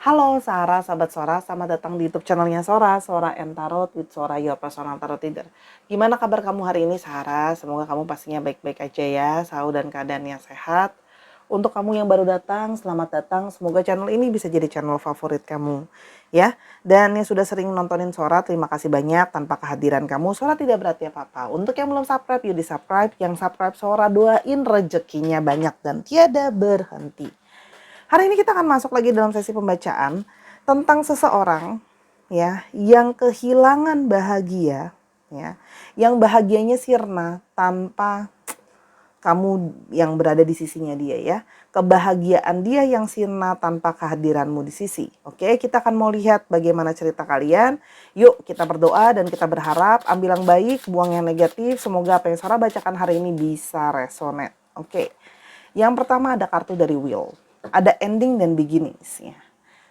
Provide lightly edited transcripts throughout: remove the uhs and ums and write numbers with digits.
Halo Sarah, sahabat Sora, selamat datang di YouTube channelnya Sora, Sora and Tarot with Sora, your personal tarot reader. Gimana kabar kamu hari ini Sarah? Semoga kamu pastinya baik-baik aja ya, selalu dan keadaan yang sehat. Untuk kamu yang baru datang, selamat datang. Semoga channel ini bisa jadi channel favorit kamu ya. Dan yang sudah sering nontonin Sora, terima kasih banyak. Tanpa kehadiran kamu, Sora tidak berarti apa-apa. Untuk yang belum subscribe, yuk di subscribe. Yang subscribe Sora, doain rezekinya banyak dan tiada berhenti. Hari ini kita akan masuk lagi dalam sesi pembacaan tentang seseorang ya yang kehilangan bahagia ya, yang bahagianya sirna tanpa kamu yang berada di sisinya dia ya. Kebahagiaan dia yang sirna tanpa kehadiranmu di sisi. Oke, kita akan mau lihat bagaimana cerita kalian. Yuk kita berdoa dan kita berharap ambil yang baik, buang yang negatif. Semoga apa yang Sarah bacakan hari ini bisa resonate. Oke. Yang pertama ada kartu dari Will. Ada ending dan beginnings ya.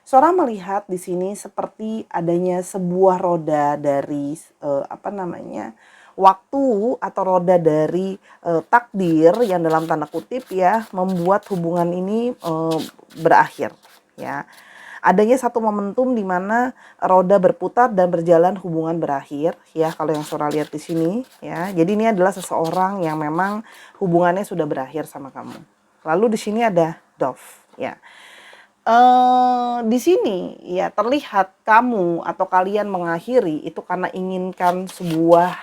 Sora melihat di sini seperti adanya sebuah roda dari waktu atau roda dari takdir yang dalam tanda kutip ya membuat hubungan ini berakhir ya. Adanya satu momentum di mana roda berputar dan berjalan hubungan berakhir ya, kalau yang Sora lihat di sini ya. Jadi ini adalah seseorang yang memang hubungannya sudah berakhir sama kamu. Lalu di sini ada Dove ya. Di sini ya terlihat kamu atau kalian mengakhiri itu karena inginkan sebuah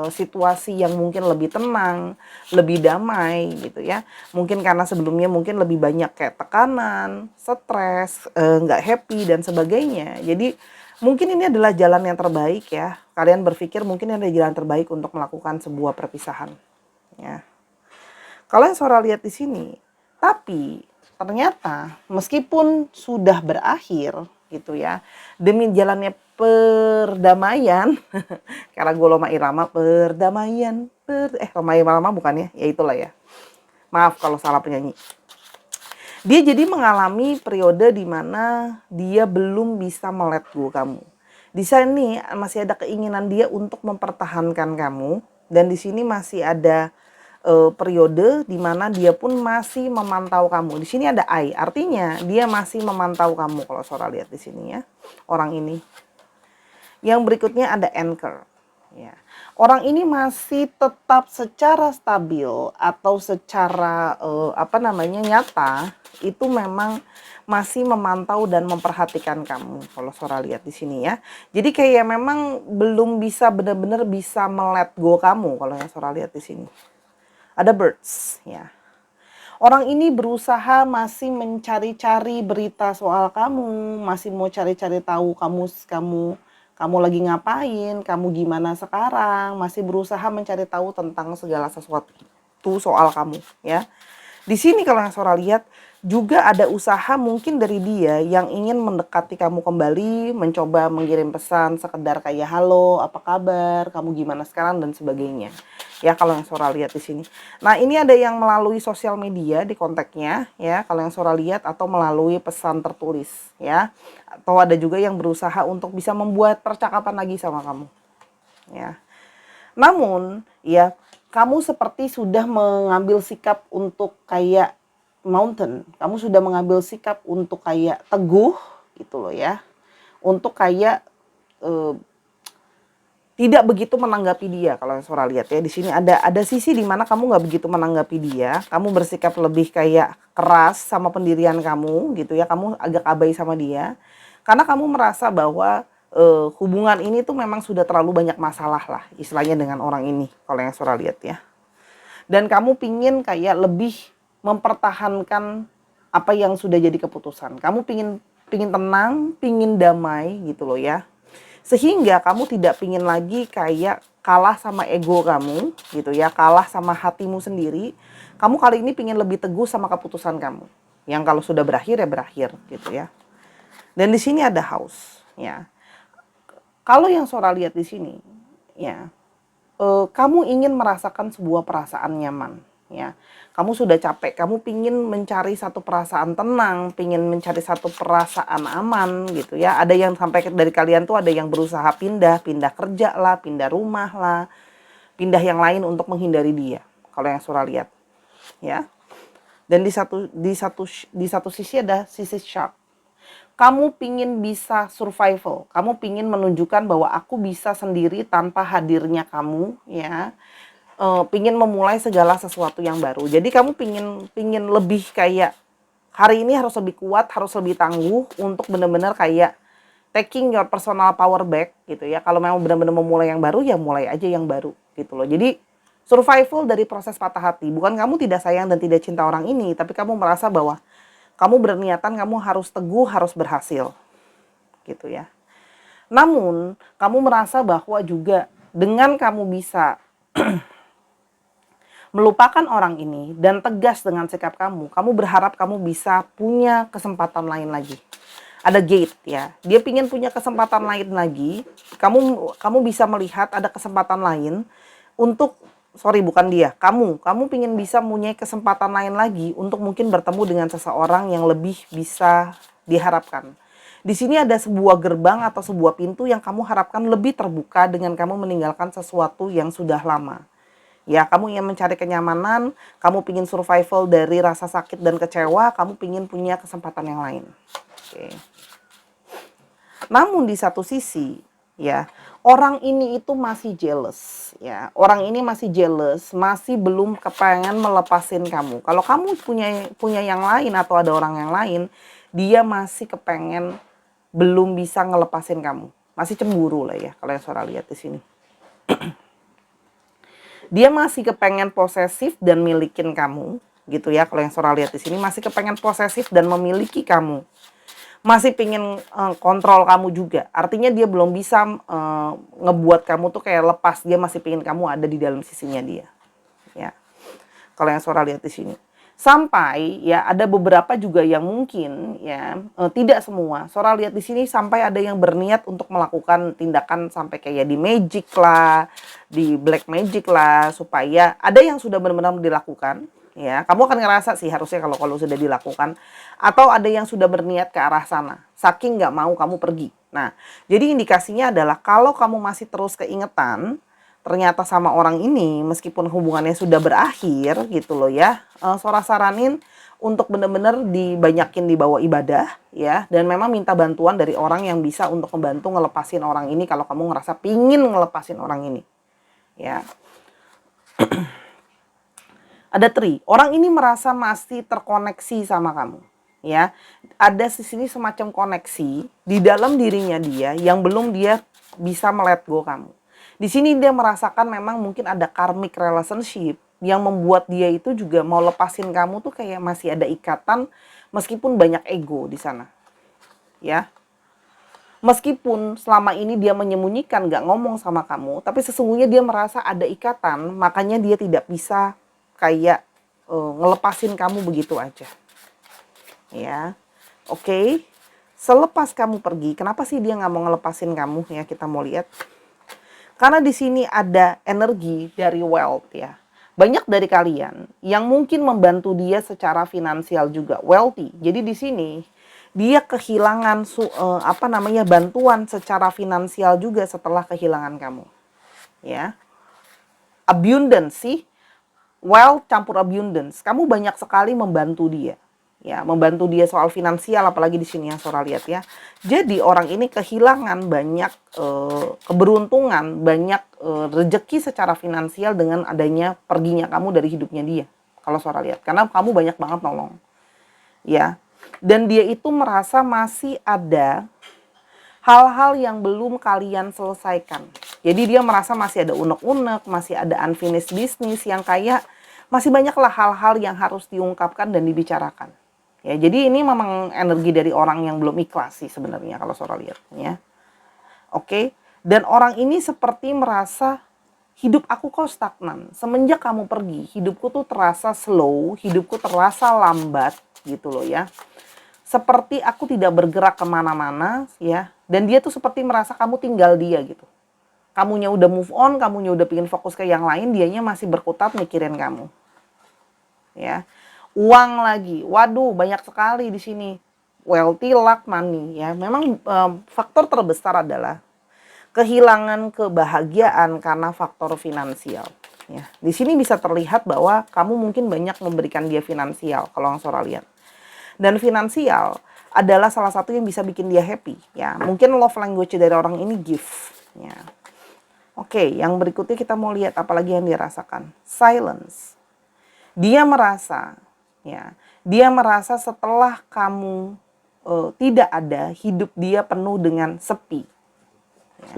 situasi yang mungkin lebih tenang, lebih damai gitu ya. Mungkin karena sebelumnya mungkin lebih banyak kayak tekanan, stres, nggak happy dan sebagainya. Jadi mungkin ini adalah jalan yang terbaik ya. Kalian berpikir mungkin ini adalah jalan terbaik untuk melakukan sebuah perpisahan ya. Kalau yang Sora lihat di sini, tapi ternyata meskipun sudah berakhir gitu ya, demi jalannya perdamaian, karena gue Roma Irama perdamaian, Roma Irama bukan ya itulah ya. Maaf kalau salah penyanyi. Dia jadi mengalami periode di mana dia belum bisa melet go kamu. Di sini masih ada keinginan dia untuk mempertahankan kamu dan di sini masih ada periode di mana dia pun masih memantau kamu. Di sini ada I, artinya dia masih memantau kamu kalau Sora lihat di sini ya. Orang ini. Yang berikutnya ada anchor. Ya. Orang ini masih tetap secara stabil atau secara nyata itu memang masih memantau dan memperhatikan kamu kalau Sora lihat di sini ya. Jadi kayak memang belum bisa benar-benar bisa melet go kamu kalau yang Sora lihat di sini. Ada birds ya. Orang ini berusaha masih mencari-cari berita soal kamu, masih mau cari-cari tahu kamu lagi ngapain, kamu gimana sekarang, masih berusaha mencari tahu tentang segala sesuatu soal kamu ya. Di sini kalau yang Sora lihat juga ada usaha mungkin dari dia yang ingin mendekati kamu kembali, mencoba mengirim pesan sekedar kayak halo, apa kabar, kamu gimana sekarang dan sebagainya. Ya kalau yang Sora lihat di sini. Nah, ini ada yang melalui sosial media di kontaknya ya, kalau yang Sora lihat atau melalui pesan tertulis ya. Atau ada juga yang berusaha untuk bisa membuat percakapan lagi sama kamu. Ya. Namun, ya kamu seperti sudah mengambil sikap untuk kayak mountain. Kamu sudah mengambil sikap untuk kayak teguh gitu loh ya. Untuk kayak tidak begitu menanggapi dia kalau yang Sora lihat ya. Di sini ada sisi di mana kamu nggak begitu menanggapi dia. Kamu bersikap lebih kayak keras sama pendirian kamu gitu ya. Kamu agak abai sama dia. Karena kamu merasa bahwa hubungan ini tuh memang sudah terlalu banyak masalah lah istilahnya dengan orang ini kalau yang Sora lihat ya. Dan kamu pingin kayak lebih mempertahankan apa yang sudah jadi keputusan. Kamu pingin tenang, pingin damai gitu loh ya. Sehingga kamu tidak pingin lagi kayak kalah sama ego kamu gitu ya, kalah sama hatimu sendiri. Kamu kali ini pingin lebih teguh sama keputusan kamu. Yang kalau sudah berakhir ya berakhir gitu ya. Dan di sini ada house ya. Kalau yang Sora lihat di sini ya, kamu ingin merasakan sebuah perasaan nyaman ya. Kamu sudah capek, kamu pingin mencari satu perasaan tenang, pingin mencari satu perasaan aman gitu ya. Ada yang sampai dari kalian tuh ada yang berusaha pindah kerja lah, pindah rumah lah, pindah yang lain untuk menghindari dia. Kalau yang Sora lihat ya. Dan di satu sisi ada sisi shark. Kamu pingin bisa survival, kamu pingin menunjukkan bahwa aku bisa sendiri tanpa hadirnya kamu, ya. Pingin memulai segala sesuatu yang baru. Jadi kamu pingin lebih kayak hari ini harus lebih kuat, harus lebih tangguh untuk benar-benar kayak taking your personal power back gitu ya. Kalau memang benar-benar memulai yang baru, ya mulai aja yang baru gitu loh. Jadi survival dari proses patah hati. Bukan kamu tidak sayang dan tidak cinta orang ini, tapi kamu merasa bahwa kamu berniatan, kamu harus teguh, harus berhasil gitu ya. Namun, kamu merasa bahwa juga dengan kamu bisa melupakan orang ini dan tegas dengan sikap kamu, kamu berharap kamu bisa punya kesempatan lain lagi. Ada gate ya, dia pingin punya kesempatan lain lagi, kamu bisa melihat ada kesempatan lain untuk, sorry bukan dia, kamu pingin bisa punya kesempatan lain lagi untuk mungkin bertemu dengan seseorang yang lebih bisa diharapkan. Di sini ada sebuah gerbang atau sebuah pintu yang kamu harapkan lebih terbuka dengan kamu meninggalkan sesuatu yang sudah lama. Ya, kamu ingin mencari kenyamanan, kamu pingin survival dari rasa sakit dan kecewa, kamu pingin punya kesempatan yang lain. Oke. Namun di satu sisi, ya, orang ini itu masih jealous, ya. Orang ini masih jealous, masih belum kepengen melepasin kamu. Kalau kamu punya yang lain atau ada orang yang lain, dia masih kepengen belum bisa ngelepasin kamu. Masih cemburu lah ya, kalau yang Sora lihat di sini. Dia masih kepengen posesif dan milikin kamu, gitu ya. Kalau yang Sora lihat di sini masih kepengen posesif dan memiliki kamu. Masih pingin kontrol kamu juga. Artinya dia belum bisa ngebuat kamu tuh kayak lepas. Dia masih pingin kamu ada di dalam sisinya dia. Ya. Kalau yang Sora lihat di sini. Sampai ya ada beberapa juga yang mungkin ya tidak semua. Sora lihat di sini sampai ada yang berniat untuk melakukan tindakan sampai kayak di magic lah, di black magic lah, supaya ada yang sudah benar-benar dilakukan. Ya, kamu akan ngerasa sih harusnya kalau sudah dilakukan, atau ada yang sudah berniat ke arah sana, saking nggak mau kamu pergi. Nah, jadi indikasinya adalah kalau kamu masih terus keingetan ternyata sama orang ini, meskipun hubungannya sudah berakhir gitu loh ya, Sora saranin untuk benar-benar dibanyakin dibawa ibadah ya, dan memang minta bantuan dari orang yang bisa untuk membantu ngelepasin orang ini kalau kamu ngerasa pingin ngelepasin orang ini ya. Ada orang ini merasa masih terkoneksi sama kamu ya, ada di sini semacam koneksi di dalam dirinya dia yang belum dia bisa melet go kamu. Di sini dia merasakan memang mungkin ada karmic relationship yang membuat dia itu juga mau lepasin kamu tuh kayak masih ada ikatan meskipun banyak ego di sana. Ya. Meskipun selama ini dia menyembunyikan, gak ngomong sama kamu, tapi sesungguhnya dia merasa ada ikatan, makanya dia tidak bisa kayak ngelepasin kamu begitu aja. Ya. Oke. Selepas kamu pergi, kenapa sih dia gak mau ngelepasin kamu ya, kita mau lihat. Karena di sini ada energi dari wealth ya. Banyak dari kalian yang mungkin membantu dia secara finansial juga, wealthy. Jadi di sini dia kehilangan bantuan secara finansial juga setelah kehilangan kamu. Ya. Abundance sih, wealth campur abundance. Kamu banyak sekali membantu dia. Ya, membantu dia soal finansial, apalagi di sini yang Sora lihat ya. Jadi orang ini kehilangan banyak keberuntungan, banyak rezeki secara finansial dengan adanya perginya kamu dari hidupnya dia. Kalau Sora lihat, karena kamu banyak banget nolong. Ya. Dan dia itu merasa masih ada hal-hal yang belum kalian selesaikan. Jadi dia merasa masih ada unek-unek, masih ada unfinished business yang kayak masih banyaklah hal-hal yang harus diungkapkan dan dibicarakan. Ya, jadi ini memang energi dari orang yang belum ikhlas sih sebenarnya kalau Sora lihat ya. Oke, dan orang ini seperti merasa hidup aku kok stagnan. Semenjak kamu pergi, hidupku tuh terasa slow, hidupku terasa lambat gitu loh ya. Seperti aku tidak bergerak kemana-mana ya. Dan dia tuh seperti merasa kamu tinggal dia gitu. Kamunya udah move on, kamunya udah pengen fokus ke yang lain, dianya masih berkutat mikirin kamu. Ya. Uang lagi, waduh banyak sekali di sini. Wealthy, luck, money ya. Memang faktor terbesar adalah kehilangan kebahagiaan karena faktor finansial. Ya. Di sini bisa terlihat bahwa kamu mungkin banyak memberikan dia finansial kalau Sora lihat. Dan finansial adalah salah satu yang bisa bikin dia happy ya. Mungkin love language dari orang ini gift ya. Oke, yang berikutnya kita mau lihat apalagi yang dia rasakan. Silence. Dia merasa ya, dia merasa setelah kamu tidak ada, hidup dia penuh dengan sepi. Ya.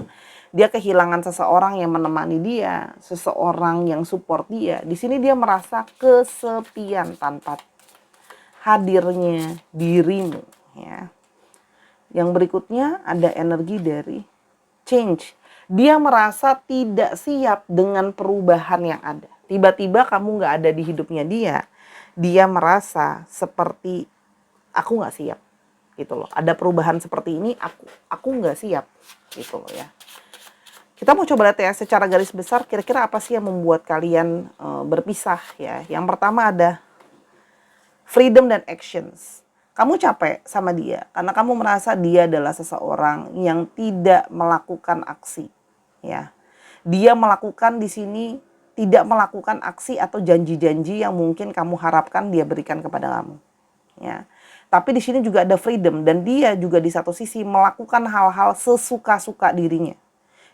Dia kehilangan seseorang yang menemani dia, seseorang yang support dia. Di sini dia merasa kesepian tanpa hadirnya dirimu. Ya. Yang berikutnya ada energi dari change. Dia merasa tidak siap dengan perubahan yang ada. Tiba-tiba kamu nggak ada di hidupnya dia. Dia merasa seperti aku nggak siap. Gitu loh. Ada perubahan seperti ini, aku nggak siap. Gitu loh ya. Kita mau coba lihat ya secara garis besar kira-kira apa sih yang membuat kalian berpisah ya. Yang pertama ada freedom dan actions. Kamu capek sama dia karena kamu merasa dia adalah seseorang yang tidak melakukan aksi ya. Dia melakukan di sini tidak melakukan aksi atau janji-janji yang mungkin kamu harapkan dia berikan kepada kamu ya. Tapi di sini juga ada freedom dan dia juga di satu sisi melakukan hal-hal sesuka-suka dirinya.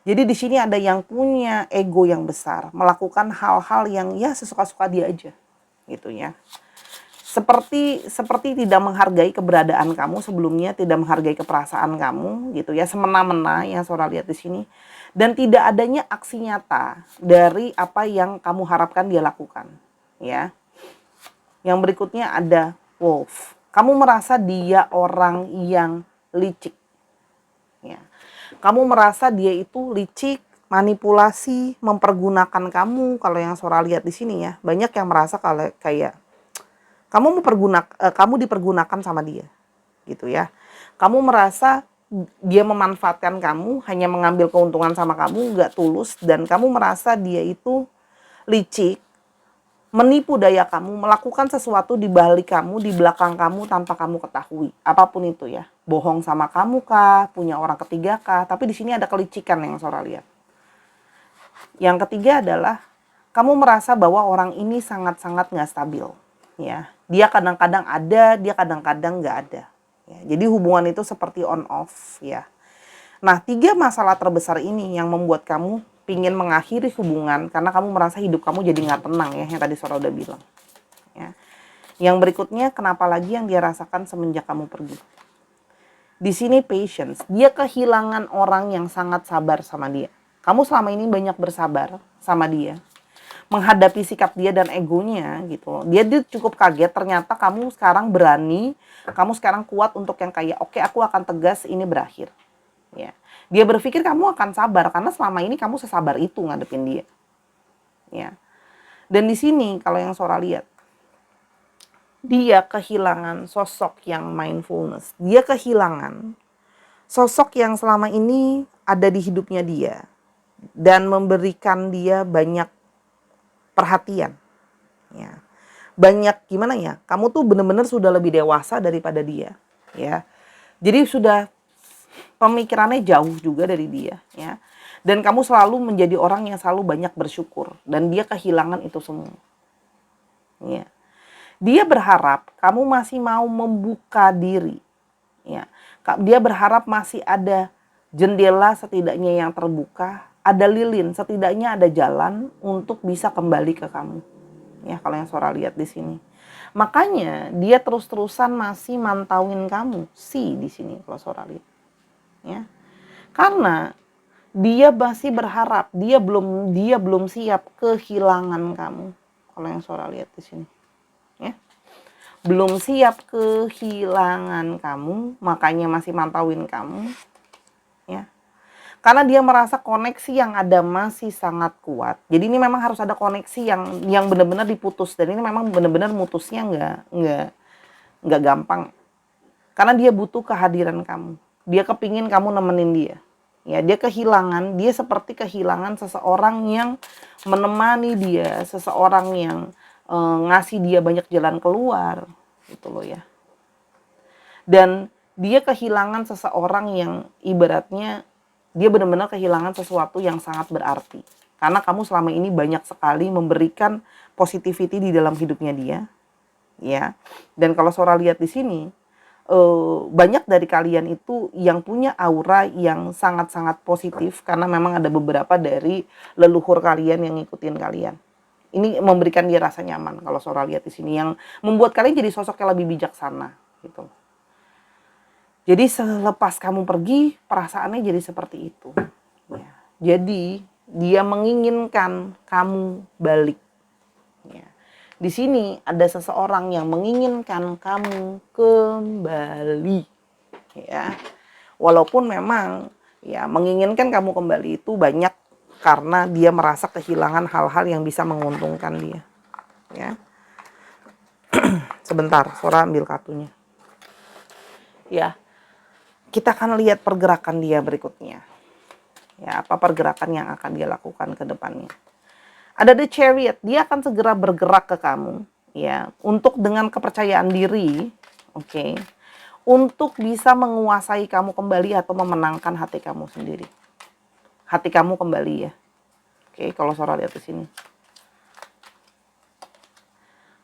Jadi di sini ada yang punya ego yang besar, melakukan hal-hal yang ya sesuka-suka dia aja, gitu ya. Seperti tidak menghargai keberadaan kamu sebelumnya, tidak menghargai keperasaan kamu, gitu ya, semena-mena yang Sora lihat di sini, dan tidak adanya aksi nyata dari apa yang kamu harapkan dia lakukan, ya. Yang berikutnya ada wolf. Kamu merasa dia orang yang licik. Ya. Kamu merasa dia itu licik, manipulasi, mempergunakan kamu. Kalau yang Sora lihat di sini ya, banyak yang merasa kalau kayak kamu dipergunakan sama dia. Gitu ya. Kamu merasa dia memanfaatkan kamu, hanya mengambil keuntungan sama kamu, nggak tulus, dan kamu merasa dia itu licik, menipu daya kamu, melakukan sesuatu di balik kamu, di belakang kamu tanpa kamu ketahui. Apapun itu ya. Bohong sama kamu kah, punya orang ketiga kah, tapi di sini ada kelicikan yang Sora lihat. Yang ketiga adalah kamu merasa bahwa orang ini sangat-sangat nggak stabil. Ya, dia kadang-kadang ada, dia kadang-kadang nggak ada. Ya, jadi hubungan itu seperti on off ya. Nah, 3 masalah terbesar ini yang membuat kamu pingin mengakhiri hubungan karena kamu merasa hidup kamu jadi nggak tenang ya, yang tadi Sora udah bilang. Ya. Yang berikutnya, kenapa lagi yang dia rasakan semenjak kamu pergi? Di sini patience, dia kehilangan orang yang sangat sabar sama dia. Kamu selama ini banyak bersabar sama dia, menghadapi sikap dia dan egonya gitu. Dia cukup kaget ternyata kamu sekarang berani, kamu sekarang kuat untuk yang kayak oke, aku akan tegas, ini berakhir. Ya. Dia berpikir kamu akan sabar karena selama ini kamu sesabar itu ngadepin dia. Ya. Dan di sini kalau yang Sora lihat, dia kehilangan sosok yang mindfulness. Dia kehilangan sosok yang selama ini ada di hidupnya dia dan memberikan dia banyak perhatian. Ya. Banyak gimana ya? Kamu tuh benar-benar sudah lebih dewasa daripada dia, ya. Jadi sudah pemikirannya jauh juga dari dia ya. Dan kamu selalu menjadi orang yang selalu banyak bersyukur dan dia kehilangan itu semua. Ya. Dia berharap kamu masih mau membuka diri. Ya. Dia berharap masih ada jendela setidaknya yang terbuka, ada lilin, setidaknya ada jalan untuk bisa kembali ke kamu. Ya, kalau yang Sora lihat di sini. Makanya dia terus-terusan masih mantauin kamu sih di sini kalau Sora lihat. Ya. Karena dia masih berharap, dia belum siap kehilangan kamu. Kalau yang Sora lihat di sini. Ya. Belum siap kehilangan kamu, makanya masih mantauin kamu. Ya. Karena dia merasa koneksi yang ada masih sangat kuat. Jadi ini memang harus ada koneksi yang benar-benar diputus, dan ini memang benar-benar mutusnya nggak gampang. Karena dia butuh kehadiran kamu. Dia kepingin kamu nemenin dia. Ya, dia seperti kehilangan seseorang yang menemani dia, seseorang yang ngasih dia banyak jalan keluar, gitu loh ya. Dan dia kehilangan seseorang yang ibaratnya dia benar-benar kehilangan sesuatu yang sangat berarti. Karena kamu selama ini banyak sekali memberikan positivity di dalam hidupnya dia, ya. Dan kalau Sora lihat di sini, banyak dari kalian itu yang punya aura yang sangat-sangat positif karena memang ada beberapa dari leluhur kalian yang ngikutin kalian. Ini memberikan dia rasa nyaman kalau Sora lihat di sini, yang membuat kalian jadi sosok yang lebih bijaksana gitu. Jadi selepas kamu pergi, perasaannya jadi seperti itu. Ya. Jadi dia menginginkan kamu balik. Ya. Di sini ada seseorang yang menginginkan kamu kembali. Ya. Walaupun memang ya menginginkan kamu kembali itu banyak karena dia merasa kehilangan hal-hal yang bisa menguntungkan dia. Ya. Sebentar, Sora ambil kartunya. Ya. Kita akan lihat pergerakan dia berikutnya. Ya, apa pergerakan yang akan dia lakukan ke depannya. Ada The Chariot, dia akan segera bergerak ke kamu, ya, untuk dengan kepercayaan diri, oke, untuk bisa menguasai kamu kembali atau memenangkan hati kamu sendiri. Hati kamu kembali ya. Oke, kalau Sora lihat di sini.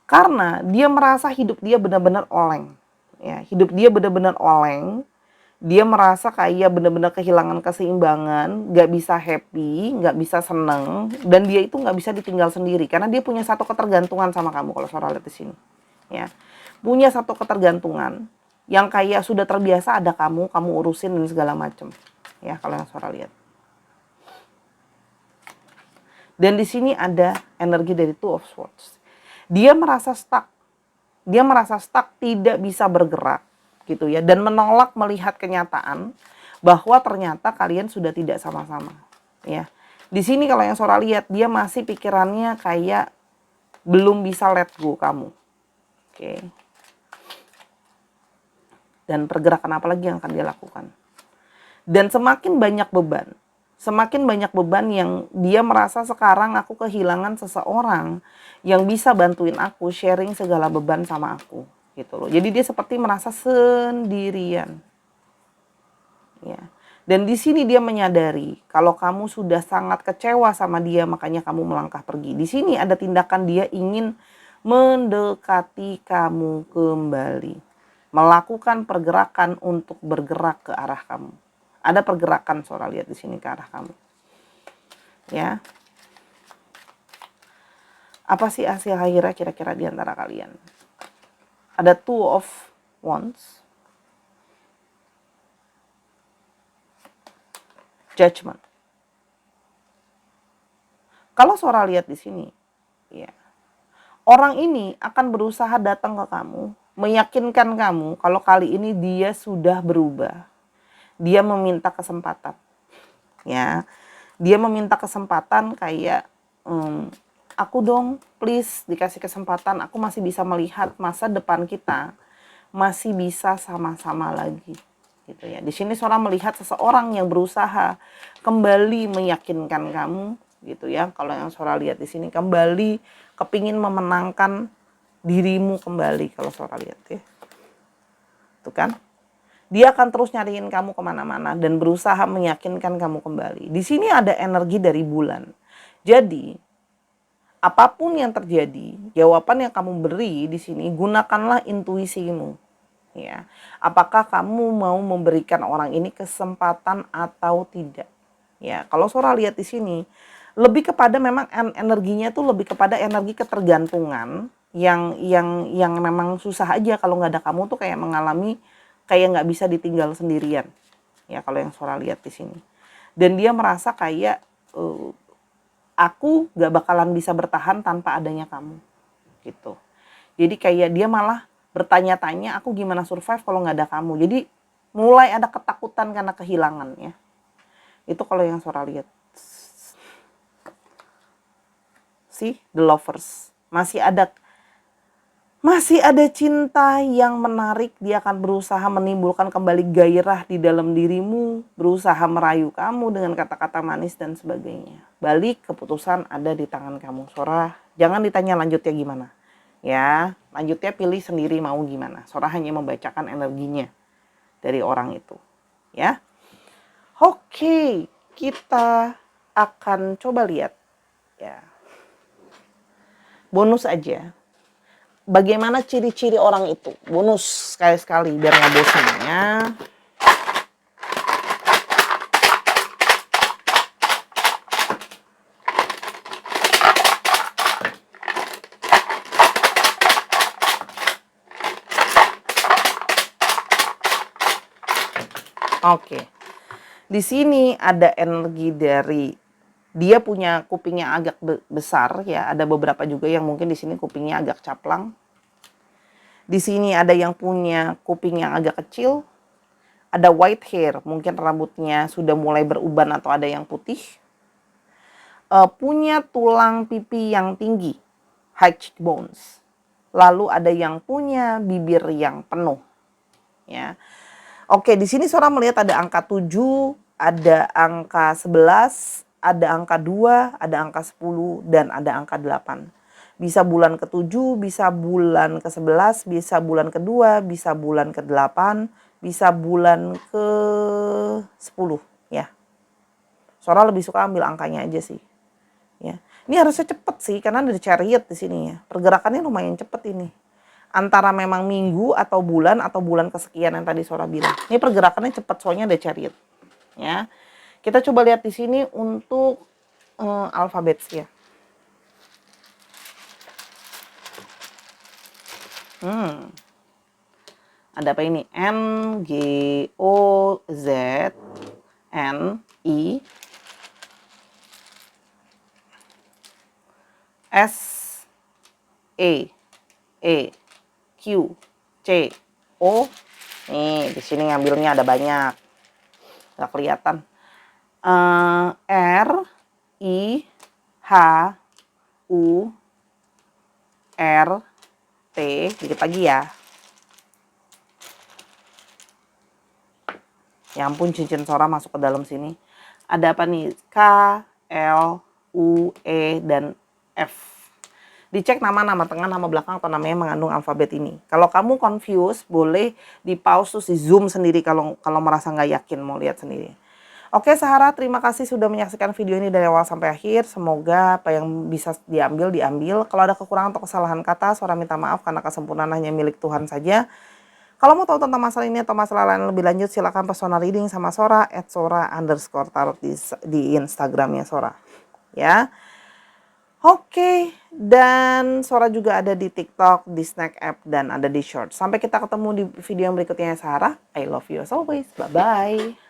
Karena dia merasa hidup dia benar-benar oleng. Ya, hidup dia benar-benar oleng. Dia merasa kayak benar-benar kehilangan keseimbangan, gak bisa happy, gak bisa seneng, dan dia itu gak bisa ditinggal sendiri karena dia punya satu ketergantungan sama kamu kalau Sora lihat di sini. Ya, punya satu ketergantungan yang kayak sudah terbiasa ada kamu urusin dan segala macam. Ya, kalau yang Sora lihat. Dan di sini ada energi dari Two of Swords. Dia merasa stuck. Dia merasa stuck, tidak bisa bergerak gitu ya, dan menolak melihat kenyataan bahwa ternyata kalian sudah tidak sama-sama ya. Di sini kalau yang Sora lihat, dia masih pikirannya kayak belum bisa let go kamu. Oke. Dan pergerakan apa lagi yang akan dia lakukan? Dan semakin banyak beban yang dia merasa sekarang aku kehilangan seseorang yang bisa bantuin aku sharing segala beban sama aku. Gitu loh. Jadi dia seperti merasa sendirian. Ya. Dan di sini dia menyadari kalau kamu sudah sangat kecewa sama dia, makanya kamu melangkah pergi. Di sini ada tindakan dia ingin mendekati kamu kembali. Melakukan pergerakan untuk bergerak ke arah kamu. Ada pergerakan Sora lihat di sini ke arah kamu. Ya. Apa sih hasil akhirnya kira-kira di antara kalian? Ada Two of Wands, Judgment. Kalau Sora lihat di sini, ya, orang ini akan berusaha datang ke kamu, meyakinkan kamu kalau kali ini dia sudah berubah. Dia meminta kesempatan, ya, dia meminta kesempatan kayak, aku dong, please dikasih kesempatan. Aku masih bisa melihat masa depan kita, masih bisa sama-sama lagi. Gitu ya. Di sini Sora melihat seseorang yang berusaha kembali meyakinkan kamu, gitu ya. Kalau yang Sora lihat di sini kembali kepingin memenangkan dirimu kembali kalau Sora lihat ya. Tuh kan? Dia akan terus nyariin kamu kemana-mana dan berusaha meyakinkan kamu kembali. Di sini ada energi dari bulan. Jadi apapun yang terjadi, jawaban yang kamu beri di sini gunakanlah intuisimu. Ya, apakah kamu mau memberikan orang ini kesempatan atau tidak? Ya, kalau Sora lihat di sini lebih kepada memang energinya tuh lebih kepada energi ketergantungan yang memang susah aja kalau nggak ada kamu tuh kayak mengalami kayak nggak bisa ditinggal sendirian. Ya, kalau yang Sora lihat di sini. Dan dia merasa kayak aku nggak bakalan bisa bertahan tanpa adanya kamu, gitu. Jadi kayak dia malah bertanya-tanya aku gimana survive kalau nggak ada kamu. Jadi mulai ada ketakutan karena kehilangan ya. Itu kalau yang Sora lihat. See, the lovers. Masih ada cinta yang menarik. Dia akan berusaha menimbulkan kembali gairah di dalam dirimu. Berusaha merayu kamu dengan kata-kata manis dan sebagainya. Balik keputusan ada di tangan kamu. Sora, jangan ditanya lanjutnya gimana. Ya, lanjutnya pilih sendiri mau gimana. Sora hanya membacakan energinya dari orang itu. Ya. Oke, kita akan coba lihat ya. Bonus aja. bagaimana ciri-ciri orang itu. Bonus sekali-sekali biar nggak bosan ya. Oke. Di sini ada energi dari dia punya kupingnya agak besar ya. Ada beberapa juga yang mungkin di sini kupingnya agak caplang. Di sini ada yang punya kuping yang agak kecil. Ada white hair, mungkin rambutnya sudah mulai beruban atau ada yang putih. Punya tulang pipi yang tinggi, high cheekbones. Lalu ada yang punya bibir yang penuh. Ya. Oke, di sini Sora melihat ada angka 7, ada angka 11, ada angka 2, ada angka 10, dan ada angka 8. Bisa bulan ke-7, bisa bulan ke-11, bisa bulan ke-2, bisa bulan ke-8, bisa bulan ke-10 ya. Sora lebih suka ambil angkanya aja sih. Ya. Ini harusnya cepet sih karena ada chariot di sini ya. Pergerakannya lumayan cepet ini. Antara memang minggu atau bulan kesekian yang tadi Sora bilang. Ini pergerakannya cepet soalnya ada chariot. Ya. Kita coba lihat di sini untuk alfabet ya. Ada apa ini? N, G, O, Z, N, I, S, E, Q, C, O. Nih, di sini ngambilnya ada banyak. Nggak kelihatan. R, I, H, U, R, T. Dikit lagi ya. Ya ampun, cincin Sora masuk ke dalam sini. Ada apa nih? K, L, U, E, dan F. Dicek nama tengah, nama belakang, atau namanya mengandung alfabet ini. Kalau kamu confused, boleh di pause terus di zoom sendiri kalau merasa nggak yakin mau lihat sendiri. Oke Sahara, terima kasih sudah menyaksikan video ini dari awal sampai akhir. Semoga apa yang bisa diambil. Kalau ada kekurangan atau kesalahan kata, Sora minta maaf karena kesempurnaan hanya milik Tuhan saja. Kalau mau tahu tentang masalah ini atau masalah lain lebih lanjut, silakan personal reading sama Sora @sora_tarot di Instagramnya Sora. Ya. Oke, dan Sora juga ada di TikTok, di Snack App, dan ada di Short. Sampai kita ketemu di video yang berikutnya, Sahara. I love you as always. Bye-bye.